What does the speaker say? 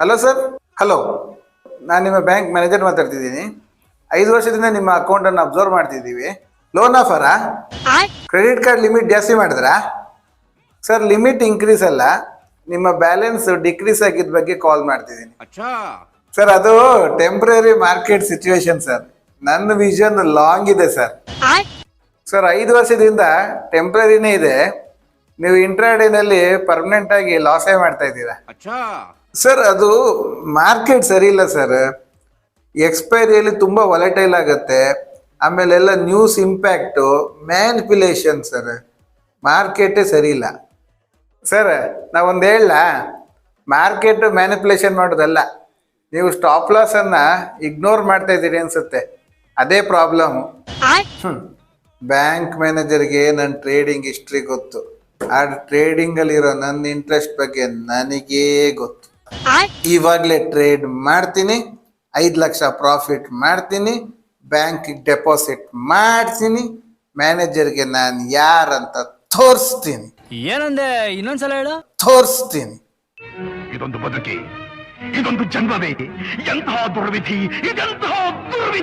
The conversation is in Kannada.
Hello sir. ಹಲೋ, ನಾನು ನಿಮ್ಮ ಬ್ಯಾಂಕ್ ಮ್ಯಾನೇಜರ್ ಮಾತಾಡ್ತಿದ್ದೀನಿ. 5 ವರ್ಷದಿಂದ ನಿಮ್ಮ ಅಕೌಂಟನ್ನು ಅಬ್ಸರ್ವ್ ಮಾಡ್ತಿದ್ದೀವಿ. ಲೋನ್ ಆಫರಾ? ಕ್ರೆಡಿಟ್ ಕಾರ್ಡ್ ಲಿಮಿಟ್ ಜಾಸ್ತಿ ಮಾಡಿದ್ರಾ? ಸರ್, ಲಿಮಿಟ್ ಇನ್ಕ್ರೀಸ್ ಅಲ್ಲ, ನಿಮ್ಮ ಬ್ಯಾಲೆನ್ಸ್ ಡಿಕ್ರೀಸ್ ಆಗಿದ್ದ ಬಗ್ಗೆ ಕಾಲ್ ಮಾಡ್ತಿದ್ದೀನಿ. ಸರ್, ಅದು ಟೆಂಪ್ರರಿ ಮಾರ್ಕೆಟ್ ಸಿಚುವೇಶನ್ ಸರ್. ನನ್ನ ವಿಷನ್ ಲಾಂಗ್ ಇದೆ ಸರ್. ಸರ್, 5 ವರ್ಷದಿಂದ ಟೆಂಪ್ರರಿನೇ ಇದೆ. ನೀವು ಇಂಟ್ರಾಡೇನಲ್ಲಿ ಪರ್ಮನೆಂಟ್ ಆಗಿ ಲಾಸೇ ಮಾಡ್ತಾ ಇದ್ದೀರಾ. ಸರ್, ಅದು ಮಾರ್ಕೆಟ್ ಸರಿ ಇಲ್ಲ ಸರ್. ಎಕ್ಸ್ಪೈರಿಯಲ್ಲಿ ತುಂಬ ವಾಲಟೈಲ್ ಆಗುತ್ತೆ. ಆಮೇಲೆ ಎಲ್ಲ ನ್ಯೂಸ್ ಇಂಪ್ಯಾಕ್ಟು, ಮ್ಯಾನಿಪ್ಯುಲೇಷನ್ ಸರ್. ಮಾರ್ಕೆಟೇ ಸರಿ ಇಲ್ಲ ಸರ್. ನಾವೊಂದು ಹೇಳ, ಮಾರ್ಕೆಟ್ ಮ್ಯಾನಿಪ್ಯುಲೇಷನ್ ಮಾಡೋದಲ್ಲ, ನೀವು ಸ್ಟಾಪ್ ಲಾಸನ್ನು ಇಗ್ನೋರ್ ಮಾಡ್ತಾ ಇದ್ದೀರಿ ಅನ್ಸುತ್ತೆ. ಅದೇ ಪ್ರಾಬ್ಲಮ್. ಬ್ಯಾಂಕ್ ಮ್ಯಾನೇಜರ್ಗೆ ನನ್ನ ಟ್ರೇಡಿಂಗ್ ಹಿಸ್ಟ್ರಿ ಗೊತ್ತು. ಆ ಟ್ರೇಡಿಂಗಲ್ಲಿರೋ ನನ್ನ ಇಂಟ್ರೆಸ್ಟ್ ಬಗ್ಗೆ ನನಗೇ ಗೊತ್ತು. ಇವಾಗಲೇ ಟ್ರೇಡ್ ಮಾಡ್ತೀನಿ, 5 ಲಕ್ಷ ಪ್ರಾಫಿಟ್ ಮಾಡ್ತೀನಿ, ಬ್ಯಾಂಕಿಗೆ ಡೆಪಾಸಿಟ್ ಮಾಡ್ತೀನಿ, ಮ್ಯಾನೇಜರ್ಗೆ ನಾನು ಯಾರಂತ ತೋರಿಸ್ತೀನಿ. ಏನಂದೆ? ಇನ್ನೊಂದ್ಸಲ ಹೇಳು. ತೋರಿಸ್ತೀನಿ. ಇದೊಂದು ಬದುಕಿ, ಇದೊಂದು ಜನ್ಮವೇ, ಎಂತಹ ದುರ್ವಿಧಿ, ಇದೆಂತಹ ದುರ್ವಿಧಿ.